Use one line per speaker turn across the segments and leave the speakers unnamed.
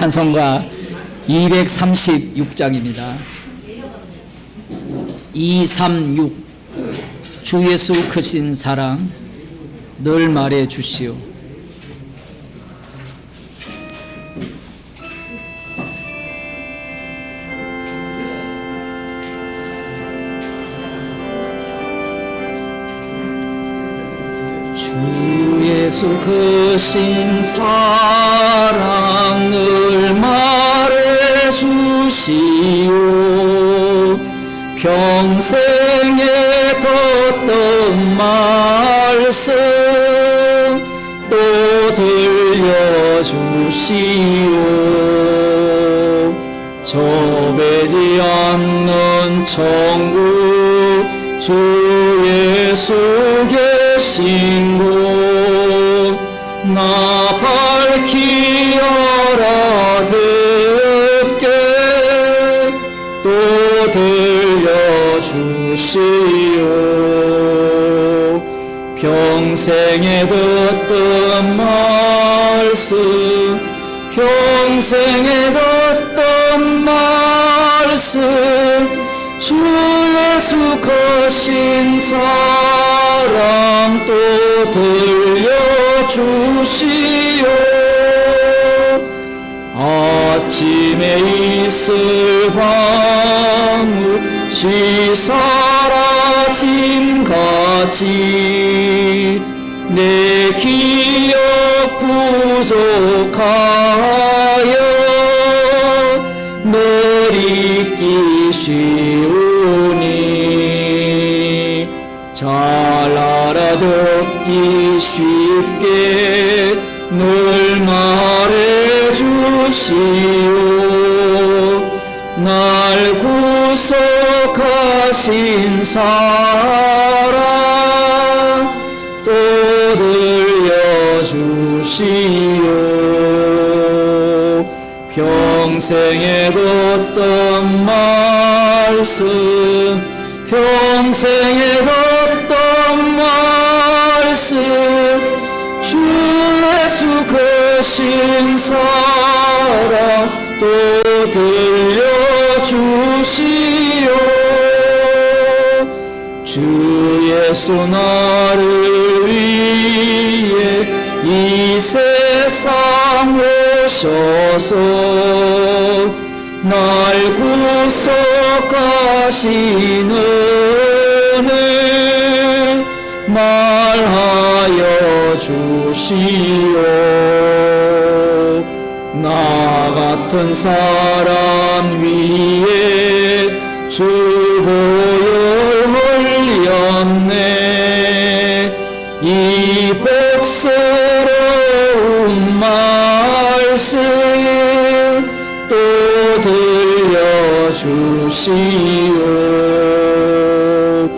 찬송가 236장입니다. 236 주 예수 크신 사랑 늘 말해 주시오. 주 예수 크신 사랑 늘 말해 주시오. 평생에 듣던 말씀 또 들려주시오. 좁지 않는 천국 주 예수 계신 곳 나 밝히 알아듣게 또 들려주시오. 평생에 듣던 말씀 평생에 듣던 말씀 주 예수 크신 사랑 또 들려주시오. 아침에 있을 방울 시사라짐같이 내 기억 부족하여 늘 잊기 쉬우니 잘 알아듣기 쉽게 늘 말해 주시오. 날 구속하신 사랑 또 들려주시오. 평생에 듣던 말씀 평생에 듣던 말씀 주 예수 크신 사랑 또 들려주시오. 주 예수 나를 위해 이 세상 오셔서 날 구속하신 은혜 말하여 주시오. 나 같은 사람 위에 주 보혈 흘렸네. 이 복스러운 말씀 또 들려주시오.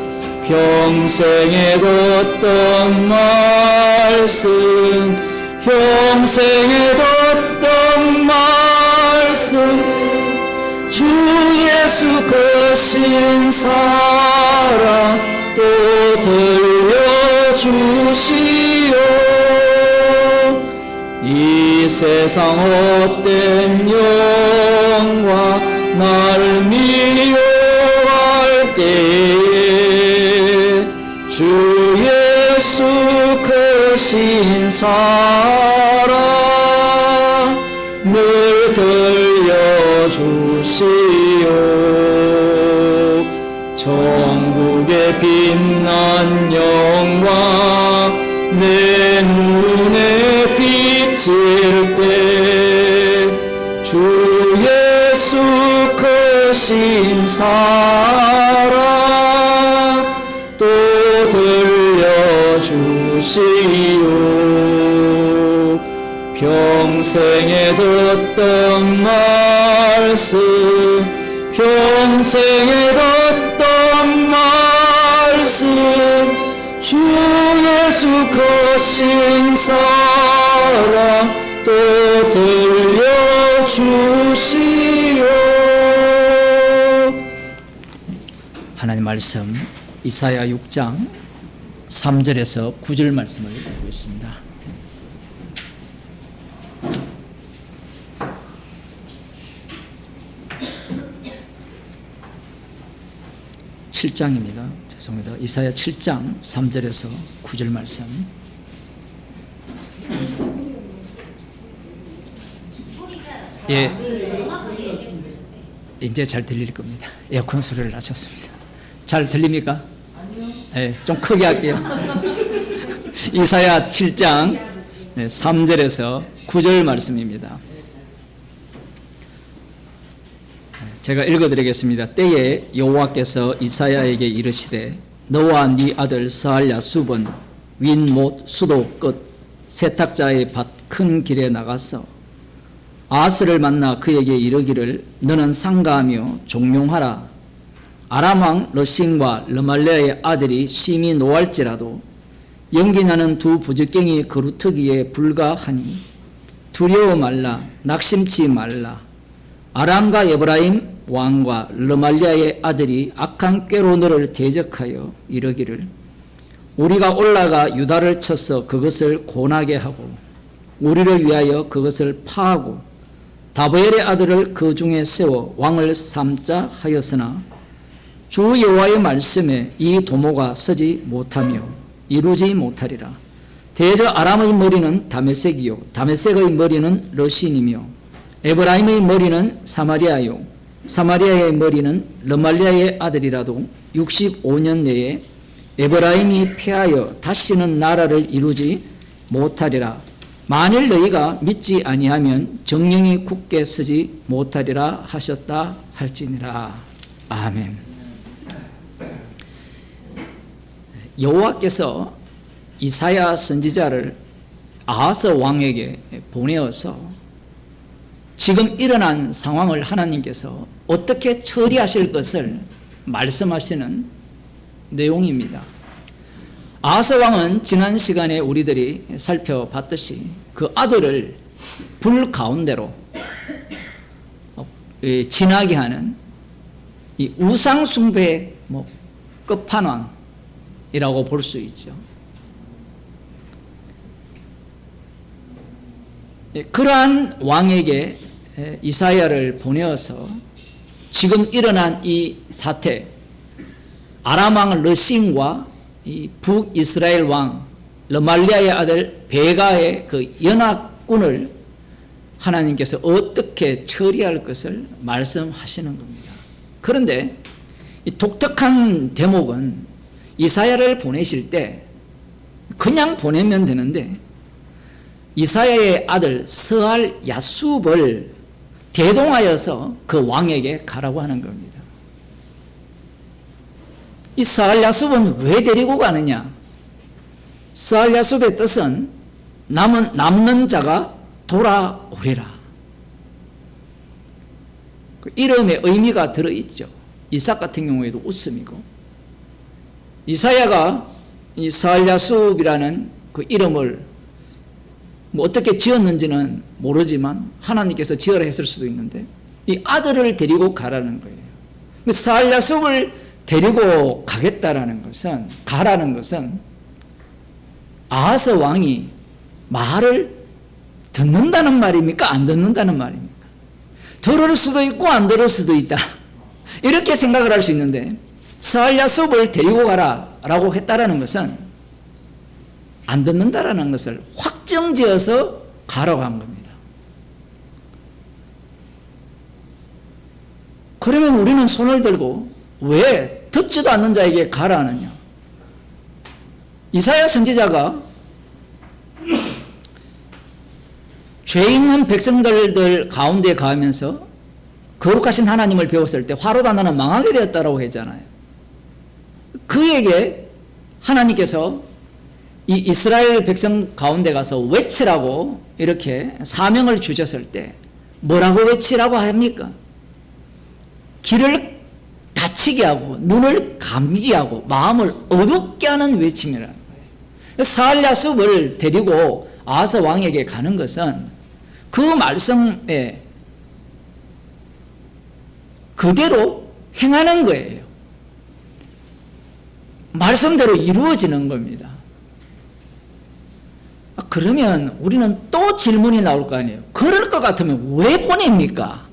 평생에 듣던 말씀 평생에 듣던 말씀 주 예수 크신 사랑 또 들려주시오. 이 세상 헛된 영광 날 미워할 때에 주 예수 크신 사랑 늘 들려주시오. 천국의 빛난 영광 내 눈에 비칠 때 주 예수 크신 사랑 또 들려주시오. 평생에 듣던 말씀 평생에 듣던 말씀 주 예수 크신 사랑 또 들려주시오. 하나님 말씀 이사야 6장 3절에서 9절 말씀을 보고 있습니다. 7장입니다. 죄송합니다. 이사야 7장 3절에서 9절 말씀. 예, 이제 잘 들릴 겁니다. 에어컨 소리를 낮췄습니다. 잘 들립니까? 예, 좀 크게 할게요. 이사야 7장 3절에서 9절 말씀입니다. 제가 읽어드리겠습니다. 때에 여호와께서 이사야에게 이르시되 너와 네 아들 스알랴숲은 윈못 수도 끝 세탁자의 밭 큰 길에 나가서 아하스를 만나 그에게 이르기를 너는 상가하며 종명하라. 아람왕 러신과 르말레아의 아들이 심히 노할지라도 연기나는 두 부적갱이 그루터기에 불과하니 두려워 말라 낙심치 말라. 아람과 에브라임 왕과 르말리아의 아들이 악한 꾀로 너를 대적하여 이르기를 우리가 올라가 유다를 쳐서 그것을 고나게 하고 우리를 위하여 그것을 파하고 다보엘의 아들을 그 중에 세워 왕을 삼자 하였으나 주 여호와의 말씀에 이 도모가 서지 못하며 이루지 못하리라. 대저 아람의 머리는 다메섹이요 다메섹의 머리는 러신이며 에브라임의 머리는 사마리아요 사마리아의 머리는 르말리아의 아들이라도 65년 내에 에브라임이 패하여 다시는 나라를 이루지 못하리라. 만일 너희가 믿지 아니하면 정령이 굳게 서지 못하리라 하셨다 할지니라. 아멘. 여호와께서 이사야 선지자를 아하스 왕에게 보내어서 지금 일어난 상황을 하나님께서 어떻게 처리하실 것을 말씀하시는 내용입니다. 아하스 왕은 지난 시간에 우리들이 살펴봤듯이 그 아들을 불 가운데로 지나게 하는 이 우상 숭배의 끝판왕이라고 볼 수 있죠. 그러한 왕에게 이사야를 보내어서 지금 일어난 이 사태, 아람 왕 러신과 이 북이스라엘 왕 르말리아의 아들 베가의 그 연합군을 하나님께서 어떻게 처리할 것을 말씀하시는 겁니다. 그런데 이 독특한 대목은 이사야를 보내실 때 그냥 보내면 되는데 이사야의 아들 스알 야숲을 대동하여서 그 왕에게 가라고 하는 겁니다. 이 스알 야숲은 왜 데리고 가느냐? 스알 야숲의 뜻은 남는 자가 돌아오리라. 그 이름에 의미가 들어있죠. 이삭 같은 경우에도 웃음이고, 이사야가 이 스알 야숲이라는 그 이름을 어떻게 지었는지는 모르지만 하나님께서 지으라 했을 수도 있는데 이 아들을 데리고 가라는 거예요. 스알 야숲을 데리고 가라는 것은 아하스 왕이 말을 듣는다는 말입니까? 안 듣는다는 말입니까? 들을 수도 있고 안 들을 수도 있다. 이렇게 생각을 할 수 있는데 스알 야숲을 데리고 가라라고 했다라는 것은 안 듣는다라는 것을 확정지어서 가라고 한 겁니다. 그러면 우리는 손을 들고 왜 듣지도 않는 자에게 가라 하느냐? 이사야 선지자가 죄 있는 백성들 가운데 가면서 거룩하신 하나님을 배웠을 때 화로다 나는 망하게 되었다라고 했잖아요. 그에게 하나님께서 이 이스라엘 백성 가운데 가서 외치라고 이렇게 사명을 주셨을 때 뭐라고 외치라고 합니까? 귀를 닫히게 하고 눈을 감기게 하고 마음을 어둡게 하는 외침이라는 거예요. 스알 야숲을 데리고 아하스 왕에게 가는 것은 그 말씀에 그대로 행하는 거예요. 말씀대로 이루어지는 겁니다. 그러면 우리는 또 질문이 나올 거 아니에요. 그럴 것 같으면 왜 보냅니까?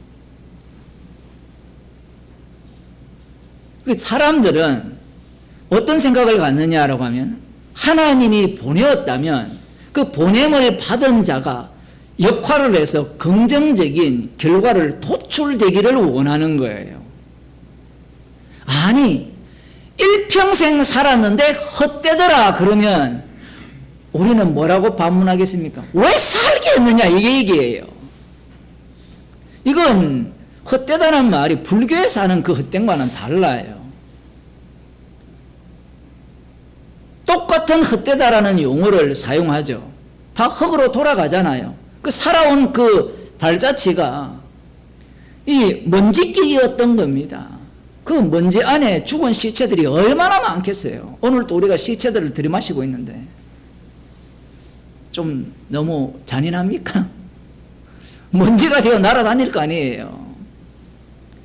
그 사람들은 어떤 생각을 갖느냐라고 하면 하나님이 보내었다면 그 보냄을 받은 자가 역할을 해서 긍정적인 결과를 도출되기를 원하는 거예요. 아니, 일평생 살았는데 헛되더라 그러면 우리는 뭐라고 반문하겠습니까? 왜 살게 했느냐 이게 얘기예요. 이건 헛되다는 말이 불교에서 하는 그 헛된과는 달라요. 똑같은 헛되다라는 용어를 사용하죠. 다 흙으로 돌아가잖아요. 그 살아온 그 발자취가 이 먼지끼기였던 겁니다. 그 먼지 안에 죽은 시체들이 얼마나 많겠어요. 오늘도 우리가 시체들을 들이마시고 있는데 좀 너무 잔인합니까? 먼지가 되어 날아다닐 거 아니에요.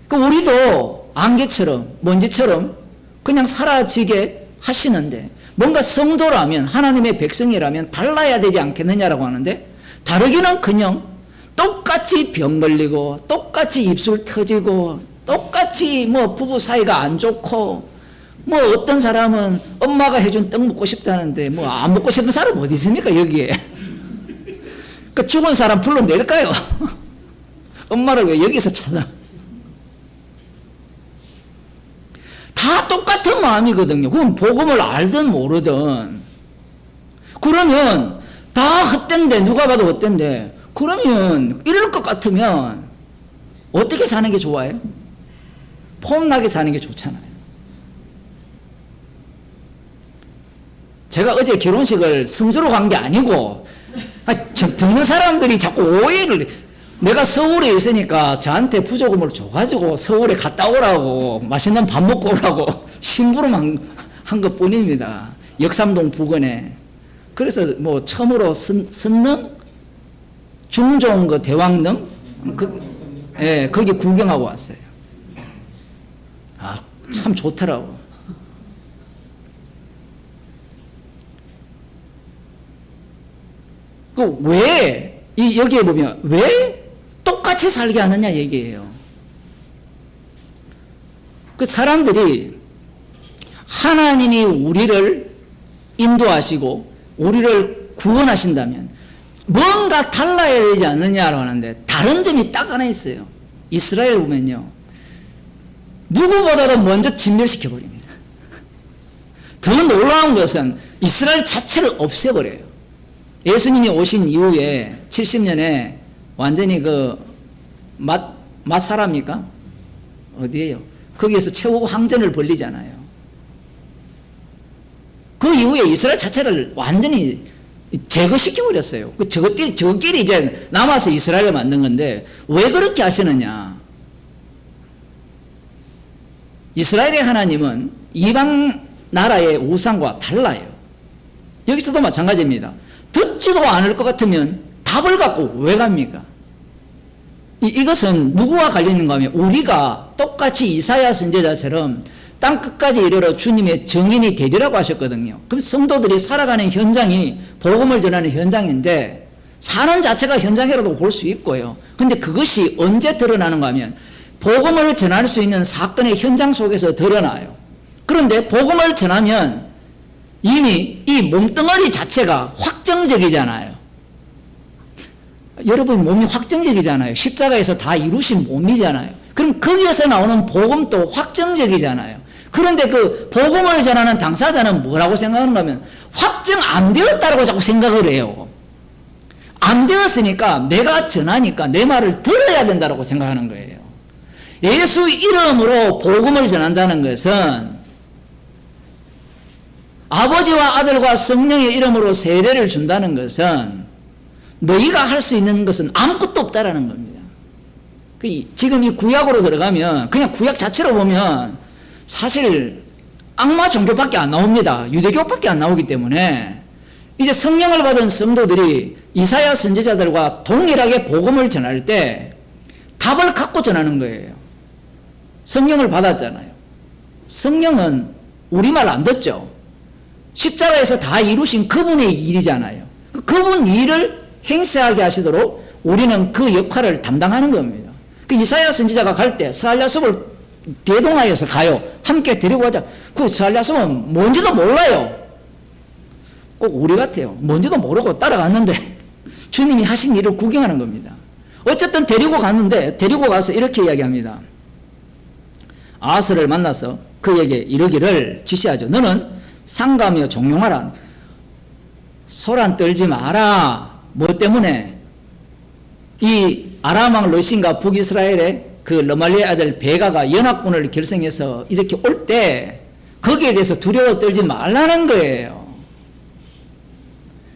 그 우리도 안개처럼 먼지처럼 그냥 사라지게 하시는데 뭔가 성도라면 하나님의 백성이라면 달라야 되지 않겠느냐라고 하는데 다르기는 그냥 똑같이 병 걸리고 똑같이 입술 터지고 똑같이 뭐 부부 사이가 안 좋고 뭐 어떤 사람은 엄마가 해준 떡 먹고 싶다는데 뭐 안 먹고 싶은 사람 어디 있습니까 여기에. 그 죽은 사람 불러낼까요? 엄마를 왜 여기서 찾아? 다 똑같은 마음이거든요. 그럼 복음을 알든 모르든. 그러면 다 헛된데 누가 봐도 헛된데 그러면 이럴 것 같으면 어떻게 사는 게 좋아요? 폼나게 사는 게 좋잖아요. 제가 어제 결혼식을 성수로 간 게 아니고 듣는 사람들이 자꾸 오해를 내가 서울에 있으니까 저한테 부조금을 줘가지고 서울에 갔다 오라고 맛있는 밥 먹고 오라고 심부름 한 것뿐입니다. 역삼동 부근에. 그래서 뭐 처음으로 선릉 중종 그 대왕릉 예, 거기 구경하고 왔어요. 아, 참 좋더라고. 그 왜 여기에 보면 왜 똑같이 살게 하느냐 얘기예요. 그 사람들이 하나님이 우리를 인도하시고 우리를 구원하신다면 뭔가 달라야 되지 않느냐라고 하는데 다른 점이 딱 하나 있어요. 이스라엘 보면요. 누구보다도 먼저 진멸시켜 버립니다. 더 놀라운 것은 이스라엘 자체를 없애버려요. 예수님이 오신 이후에 70년에 완전히 그 맛사랍니까? 어디에요? 거기에서 최후 항전을 벌리잖아요. 그 이후에 이스라엘 자체를 완전히 제거시켜버렸어요. 저것끼리 이제 남아서 이스라엘을 만든 건데 왜 그렇게 하시느냐? 이스라엘의 하나님은 이방 나라의 우상과 달라요. 여기서도 마찬가지입니다. 듣지도 않을 것 같으면 답을 갖고 왜 갑니까? 이것은 누구와 관련인가 하면 우리가 똑같이 이사야 선지자처럼 땅 끝까지 이르러 주님의 정인이 되리라고 하셨거든요. 그럼 성도들이 살아가는 현장이 복음을 전하는 현장인데 사는 자체가 현장이라도 볼 수 있고요. 근데 그것이 언제 드러나는가 하면 복음을 전할 수 있는 사건의 현장 속에서 드러나요. 그런데 복음을 전하면 이미 이 몸뚱어리 자체가 확정적이잖아요. 여러분 몸이 확정적이잖아요. 십자가에서 다 이루신 몸이잖아요. 그럼 거기에서 나오는 복음도 확정적이잖아요. 그런데 그 복음을 전하는 당사자는 뭐라고 생각하는가 하면 확정 안 되었다라고 자꾸 생각을 해요. 안 되었으니까 내가 전하니까 내 말을 들어야 된다고 생각하는 거예요. 예수 이름으로 복음을 전한다는 것은 아버지와 아들과 성령의 이름으로 세례를 준다는 것은 너희가 할 수 있는 것은 아무것도 없다라는 겁니다. 지금 이 구약으로 들어가면 그냥 구약 자체로 보면 사실 악마 종교밖에 안 나옵니다. 유대교밖에 안 나오기 때문에 이제 성령을 받은 성도들이 이사야 선지자들과 동일하게 복음을 전할 때 답을 갖고 전하는 거예요. 성령을 받았잖아요. 성령은 우리말 안 듣죠. 십자가에서 다 이루신 그분의 일이잖아요. 그분 일을 행세하게 하시도록 우리는 그 역할을 담당하는 겁니다. 그 이사야 선지자가 갈 때 스알랴숲을 대동하여서 가요. 함께 데리고 가자. 그 살야소는 뭔지도 몰라요. 꼭 우리 같아요. 뭔지도 모르고 따라갔는데 주님이 하신 일을 구경하는 겁니다. 어쨌든 데리고 갔는데 데리고 가서 이렇게 이야기합니다. 아하스를 만나서 그에게 이르기를 지시하죠. 너는 상가하며 종용하라. 소란 떨지 마라. 뭐 때문에? 이 아람 왕 러신과 북이스라엘의 그 르말리의 아들 베가가 연합군을 결성해서 이렇게 올 때 거기에 대해서 두려워 떨지 말라는 거예요.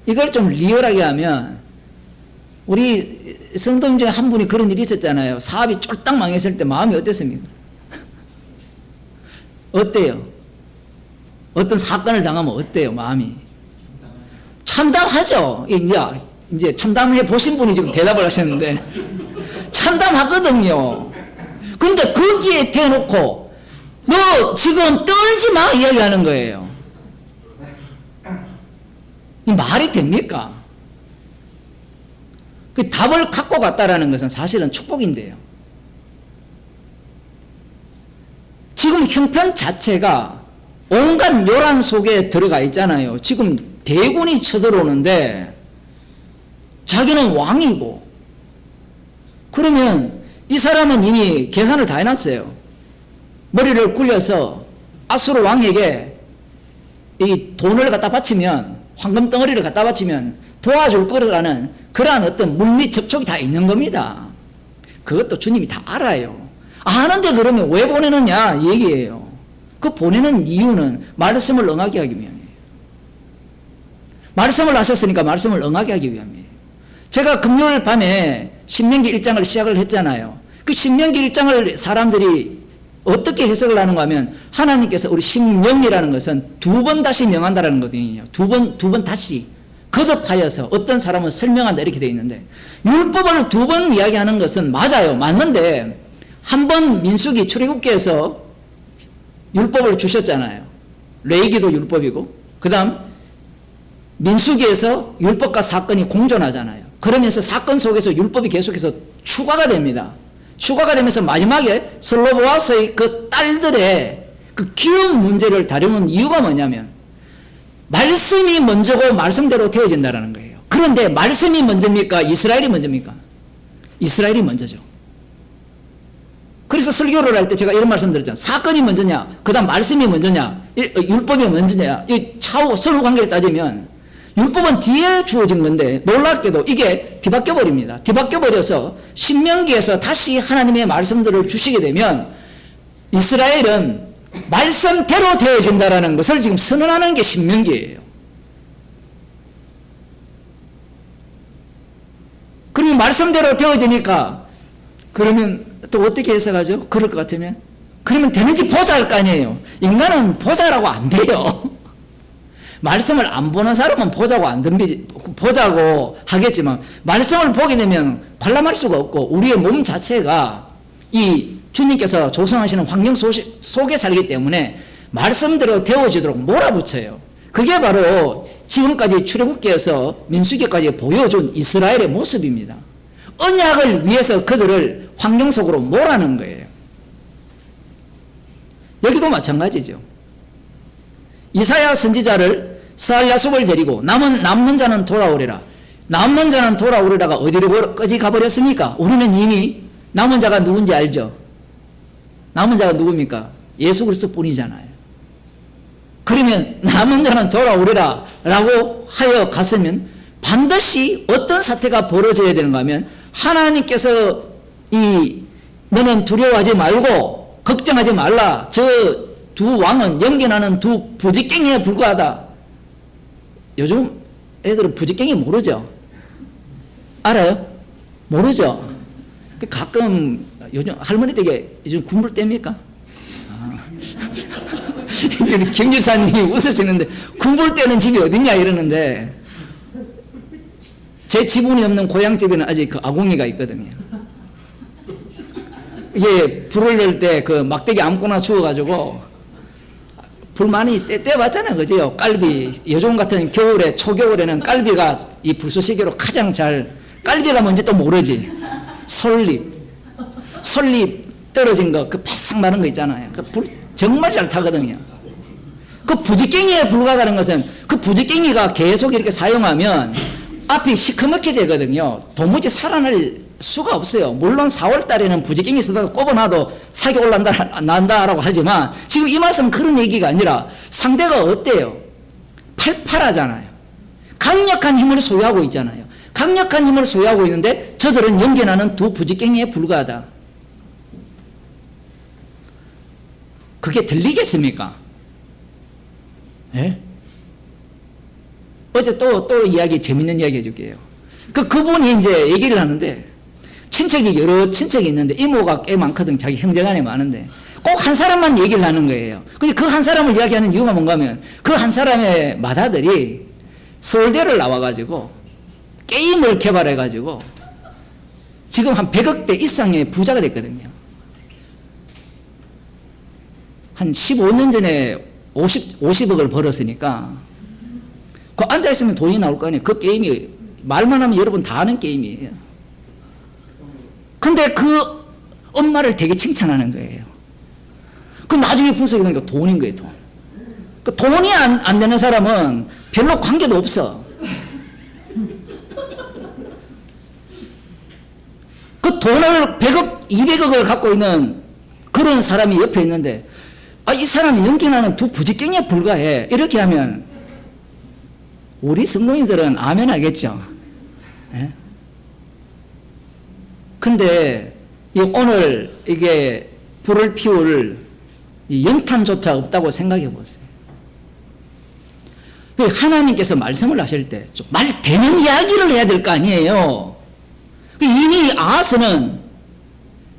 이걸 좀 리얼하게 하면 우리 성도님 중에 한 분이 그런 일이 있었잖아요. 사업이 쫄딱 망했을 때 마음이 어땠습니까? 어때요? 어떤 사건을 당하면 어때요? 마음이 참담하죠. 이제 참담해 보신 분이 지금 대답을 하셨는데 참담하거든요. 근데 거기에 대놓고 너 지금 떨지 마 이야기하는 거예요. 이 말이 됩니까? 그 답을 갖고 갔다라는 것은 사실은 축복인데요. 지금 형편 자체가 온갖 요란 속에 들어가 있잖아요. 지금 대군이 쳐들어오는데 자기는 왕이고, 그러면 이 사람은 이미 계산을 다 해놨어요. 머리를 굴려서 아수르 왕에게 이 돈을 갖다 바치면, 황금 덩어리를 갖다 바치면 도와줄 거라는 그러한 어떤 물밑 접촉이 다 있는 겁니다. 그것도 주님이 다 알아요. 아는데 그러면 왜 보내느냐 얘기예요. 그 보내는 이유는 말씀을 응하게 하기 위함이에요. 말씀을 하셨으니까 말씀을 응하게 하기 위함이에요. 제가 금요일 밤에 신명기 1장을 시작을 했잖아요. 그 신명기 1장을 사람들이 어떻게 해석을 하는가 하면 하나님께서 우리 신명이라는 것은 두 번 다시 명한다라는 거거든요. 두 번 다시 거듭하여서 어떤 사람은 설명한다 이렇게 되어 있는데, 율법을 두 번 이야기하는 것은 맞아요. 맞는데 한 번 민수기 출애굽기에서 율법을 주셨잖아요. 레위기도 율법이고, 그 다음 민수기에서 율법과 사건이 공존하잖아요. 그러면서 사건 속에서 율법이 계속해서 추가가 됩니다. 추가가 되면서 마지막에 슬로보아스의 그 딸들의 그 기업 문제를 다루는 이유가 뭐냐면 말씀이 먼저고 말씀대로 되어진다는 거예요. 그런데 말씀이 먼저입니까? 이스라엘이 먼저입니까? 이스라엘이 먼저죠. 그래서 설교를 할 때 제가 이런 말씀 드렸잖아요. 사건이 먼저냐, 그 다음 말씀이 먼저냐, 율법이 먼저냐, 이 차후 서로 관계를 따지면 율법은 뒤에 주어진 건데 놀랍게도 이게 뒤바뀌어 버립니다. 뒤바뀌어 버려서 신명기에서 다시 하나님의 말씀들을 주시게 되면 이스라엘은 말씀대로 되어진다라는 것을 지금 선언하는 게 신명기예요. 그러면 말씀대로 되어지니까 그러면 또 어떻게 해석하죠? 그럴 것 같으면 그러면 되는지 보자 할 거 아니에요. 인간은 보자라고 안 돼요. 말씀을 안 보는 사람은 보자고 하겠지만 말씀을 보게 되면 관람할 수가 없고 우리의 몸 자체가 이 주님께서 조성하시는 환경 속에 살기 때문에 말씀대로 되어지도록 몰아붙여요. 그게 바로 지금까지 출애굽기에서 민수기까지 보여준 이스라엘의 모습입니다. 언약을 위해서 그들을 환경 속으로 몰아넣은 거예요. 여기도 마찬가지죠. 이사야 선지자를 스알야숲을 데리고 남는 자는 돌아오리라. 남는 자는 돌아오리라가 어디로까지 가버렸습니까? 우리는 이미 남은 자가 누군지 알죠? 남은 자가 누굽니까? 예수 그리스도 뿐이잖아요. 그러면 남은 자는 돌아오리라 라고 하여 갔으면 반드시 어떤 사태가 벌어져야 되는가 하면 하나님께서 너는 두려워하지 말고 걱정하지 말라. 저 두 왕은 연견하는 두 부지깽이에 불과하다. 요즘 애들은 부지깽이 모르죠? 알아요? 모르죠? 가끔 요즘 할머니 댁에 요즘 군불 뗍니까? 김 집사님이 웃으시는데 군불 떼는 집이 어딨냐 이러는데 제 지분이 없는 고향집에는 아직 그 아궁이가 있거든요. 이게 불을 넣을 때 그 막대기 아무거나 주워가지고 불 많이 떼봤잖아요. 그죠? 깔비. 요즘 같은 겨울에, 초겨울에는 깔비가 이 불쏘시개로 가장 잘, 깔비가 뭔지 또 모르지. 솔잎 떨어진 거, 그 바싹 마른 거 있잖아요. 그 불 정말 잘 타거든요. 그 부지깽이에 불과하다는 것은 그 부지깽이가 계속 이렇게 사용하면 앞이 시커멓게 되거든요. 도무지 살아날 수가 없어요. 물론 4월 달에는 부지깽이 쓰다가 꼽아놔도 사기 난다라고 하지만 지금 이 말씀은 그런 얘기가 아니라 상대가 어때요? 팔팔하잖아요. 강력한 힘을 소유하고 있잖아요. 강력한 힘을 소유하고 있는데 저들은 연결하는 두 부지깽이에 불과하다. 그게 들리겠습니까? 예? 어제 또 이야기, 재밌는 이야기 해줄게요. 그분이 이제 얘기를 하는데, 여러 친척이 있는데, 이모가 꽤 많거든. 자기 형제간에 많은데. 꼭 한 사람만 얘기를 하는 거예요. 근데 그 한 사람을 이야기하는 이유가 뭔가 하면, 그 한 사람의 맏아들이 서울대를 나와가지고, 게임을 개발해가지고, 지금 한 100억대 이상의 부자가 됐거든요. 한 15년 전에 50억을 벌었으니까, 그 앉아있으면 돈이 나올 거 아니에요. 그 게임이, 말만 하면 여러분 다 아는 게임이에요. 근데 그 엄마를 되게 칭찬하는 거예요. 그 나중에 분석해보니까 돈인 거예요, 돈. 그 돈이 안 되는 사람은 별로 관계도 없어. 그 돈을 100억, 200억을 갖고 있는 그런 사람이 옆에 있는데, 이 사람이 연기나는 두 부지깽이에 불과해. 이렇게 하면 우리 성도님들은 아멘 하겠죠. 예? 근데 오늘 이게 불을 피울 연탄조차 없다고 생각해 보세요. 하나님께서 말씀을 하실 때 좀 말 되는 이야기를 해야 될 거 아니에요. 이미 아하스는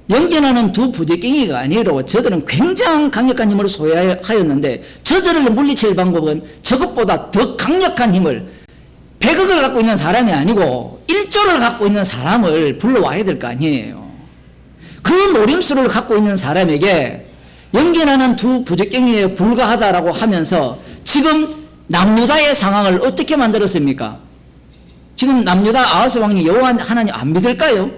연결하는 두 부지깽이가 아니라 저들은 굉장히 강력한 힘을 소유하였는데 저들을 물리칠 방법은 저것보다 더 강력한 힘을 100억을 갖고 있는 사람이 아니고 1조를 갖고 있는 사람을 불러와야 될 거 아니에요. 그 노림수를 갖고 있는 사람에게 연결하는 두 부지깽이에 불과하다라고 하면서 지금 남유다의 상황을 어떻게 만들었습니까? 지금 남유다 아하스 왕이 여호와 하나님 안 믿을까요?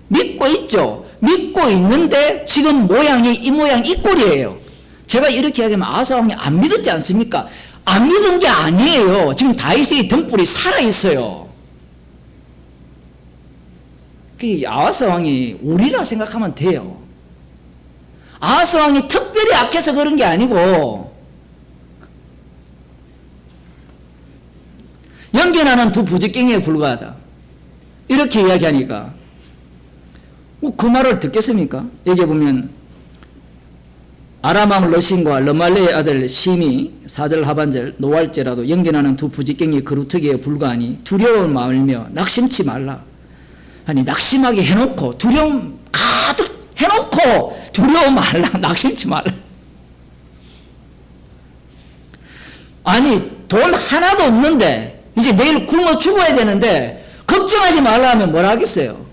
믿고 있죠. 믿고 있는데 지금 모양이 이 모양 이 꼴이에요. 제가 이렇게 이야기하면 아하스 왕이 안 믿었지 않습니까? 안 믿은 게 아니에요. 지금 다윗의 등불이 살아있어요. 그 아하스 왕이 우리라 생각하면 돼요. 아하스 왕이 특별히 악해서 그런 게 아니고 연결하는 두 부지깽이에 불과하다. 이렇게 이야기하니까 그 말을 듣겠습니까? 여기 보면 아람왕 러신과 르말레의 아들 심이 4절 하반절 노할지라도 연결하는 두 부지깽이 그루터기에 불과하니 두려워 말며 낙심치 말라. 아니 낙심하게 해놓고 두려움 가득 해놓고 두려워 말라. 낙심치 말라. 아니 돈 하나도 없는데 이제 내일 굶어 죽어야 되는데 걱정하지 말라 하면 뭐라 하겠어요?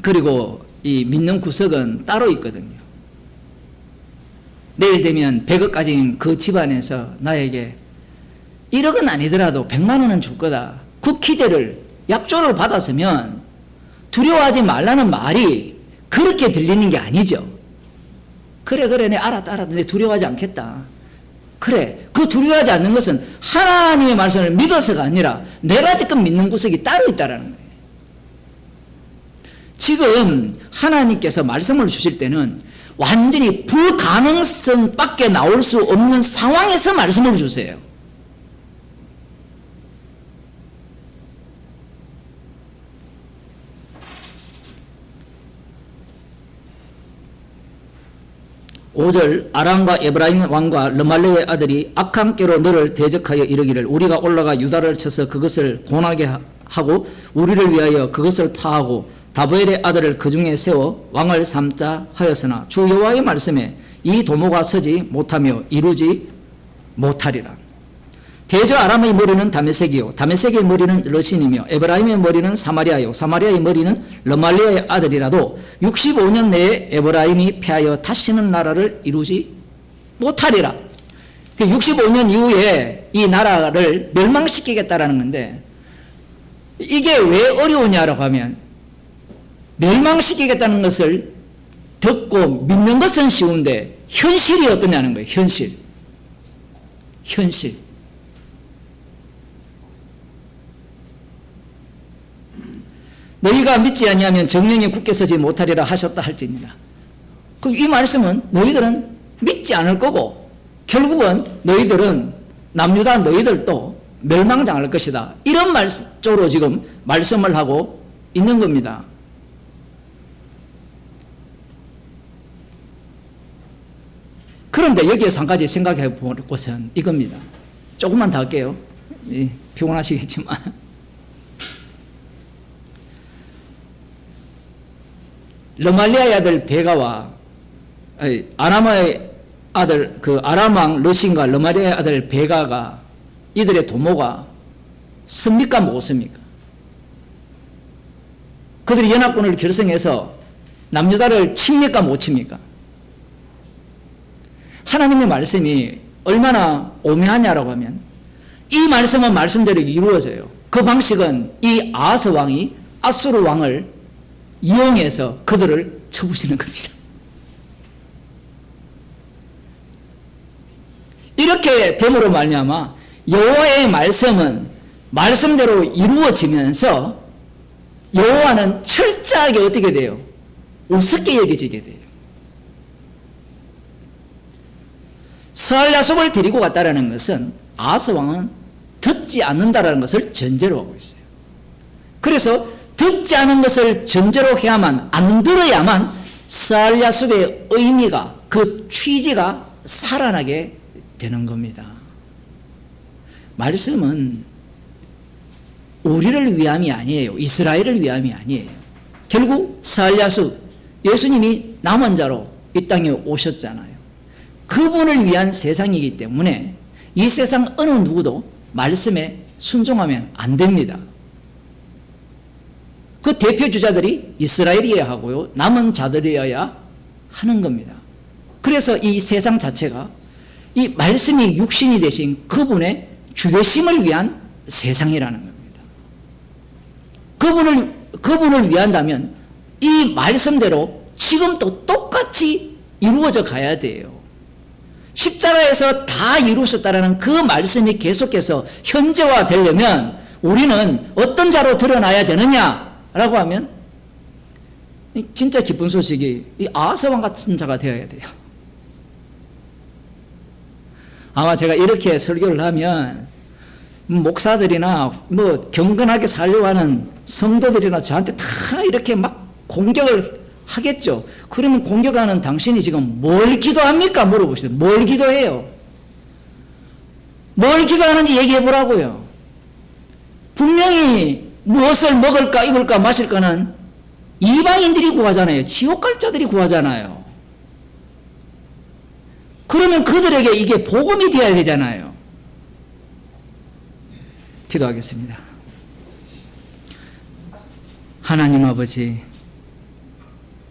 그리고 이 믿는 구석은 따로 있거든요. 내일 되면 100억 가진 그 집안에서 나에게 1억은 아니더라도 100만 원은 줄 거다. 그 기재를 약조를 받았으면 두려워하지 말라는 말이 그렇게 들리는 게 아니죠. 그래 내 알았다 내 두려워하지 않겠다. 그래 그 두려워하지 않는 것은 하나님의 말씀을 믿어서가 아니라 내가 지금 믿는 구석이 따로 있다라는 거예요. 지금 하나님께서 말씀을 주실 때는 완전히 불가능성 밖에 나올 수 없는 상황에서 말씀을 주세요. (5절) 아람과 에브라임 왕과 르말레의 아들이 악한 꾀로 너를 대적하여 이르기를 우리가 올라가 유다를 쳐서 그것을 고나게 하고 우리를 위하여 그것을 파하고 다브엘의 아들을 그 중에 세워 왕을 삼자 하였으나 주 여호와의 말씀에 이 도모가 서지 못하며 이루지 못하리라. 대저 아람의 머리는 다메섹이요 다메섹의 머리는 러신이며 에브라임의 머리는 사마리아요 사마리아의 머리는 르말리아의 아들이라도 65년 내에 에브라임이 패하여 다시는 나라를 이루지 못하리라. 65년 이후에 이 나라를 멸망시키겠다라는 건데 이게 왜 어려우냐라고 하면 멸망시키겠다는 것을 듣고 믿는 것은 쉬운데 현실이 어떠냐는 거예요. 현실. 너희가 믿지 아니하면 정령이 굳게 서지 못하리라 하셨다 할지니라. 그럼 이 말씀은 너희들은 믿지 않을 거고 결국은 너희들은 남유다 너희들도 멸망당할 것이다. 이런 쪽으로 지금 말씀을 하고 있는 겁니다. 그런데 여기에서 한 가지 생각해 볼 것은 이겁니다. 조금만 더 할게요. 피곤하시겠지만. 르말리아의 아들 베가와 아람의 아들 아람 왕 르신과 르말리아의 아들 베가가 이들의 도모가 섭니까 못 섭니까? 그들이 연합군을 결성해서 남유다를 칩니까 못 칩니까? 하나님의 말씀이 얼마나 오묘하냐라고 하면 이 말씀은 말씀대로 이루어져요. 그 방식은 이 아하스 왕이 아수르 왕을 이용해서 그들을 쳐부시는 겁니다. 이렇게 됨으로 말미암아 여호와의 말씀은 말씀대로 이루어지면서 여호와는 철저하게 어떻게 돼요? 우습게 여겨지게 돼요. 스알 야속을 데리고 갔다라는 것은 아하스 왕은 듣지 않는다라는 것을 전제로 하고 있어요. 그래서 듣지 않은 것을 전제로 해야만, 안 들어야만 스알 야속의 의미가, 그 취지가 살아나게 되는 겁니다. 말씀은 우리를 위함이 아니에요. 이스라엘을 위함이 아니에요. 결국 스알 야속, 예수님이 남은 자로 이 땅에 오셨잖아요. 그분을 위한 세상이기 때문에 이 세상 어느 누구도 말씀에 순종하면 안 됩니다. 그 대표 주자들이 이스라엘이어야 하고요. 남은 자들이어야 하는 겁니다. 그래서 이 세상 자체가 이 말씀이 육신이 되신 그분의 주되심을 위한 세상이라는 겁니다. 그분을 위한다면 이 말씀대로 지금도 똑같이 이루어져 가야 돼요. 십자가에서 다 이루셨다라는 그 말씀이 계속해서 현재화 되려면 우리는 어떤 자로 드러나야 되느냐라고 하면 진짜 기쁜 소식이 이 아하스 왕 같은 자가 되어야 돼요. 아마 제가 이렇게 설교를 하면 목사들이나 경건하게 살려고 하는 성도들이나 저한테 다 이렇게 막 공격을 하겠죠. 그러면 공격하는 당신이 지금 뭘 기도합니까? 물어보시죠. 뭘 기도해요? 뭘 기도하는지 얘기해 보라고요. 분명히 무엇을 먹을까, 입을까, 마실까는 이방인들이 구하잖아요. 지옥 갈 자들이 구하잖아요. 그러면 그들에게 이게 복음이 되어야 되잖아요. 기도하겠습니다. 하나님 아버지,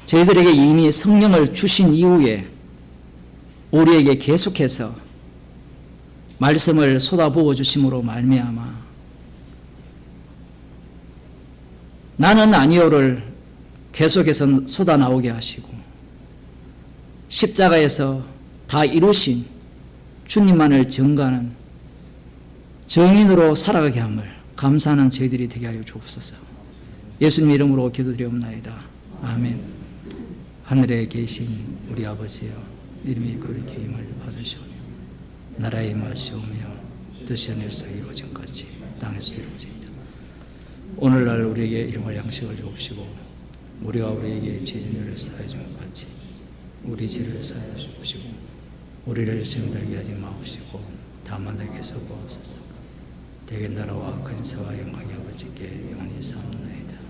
저희들에게 이미 성령을 주신 이후에 우리에게 계속해서 말씀을 쏟아부어 주심으로 말미암아 나는 아니오를 계속해서 쏟아 나오게 하시고 십자가에서 다 이루신 주님만을 증거하는 정인으로 살아가게 함을 감사하는 저희들이 되게 하여 주옵소서. 예수님 이름으로 기도드리옵나이다. 아멘. 하늘에 계신 우리 아버지여, 이름이 거룩히 힘을 받으시오며 나라의 임하시오며 뜻이 하늘에서 이루어진 같이 땅에서 이루어지이다. 오늘날 우리에게 일용할 양식을 주옵시고 우리가 우리에게 죄진을 사하여 준 것 같이 우리 죄를 사하여 주옵시고 우리를 시험에 들게 하지 마옵시고 다만 내게서 구하옵소서. 대개 나라와 근세와 영광이 아버지께 영원히 사옵나이다.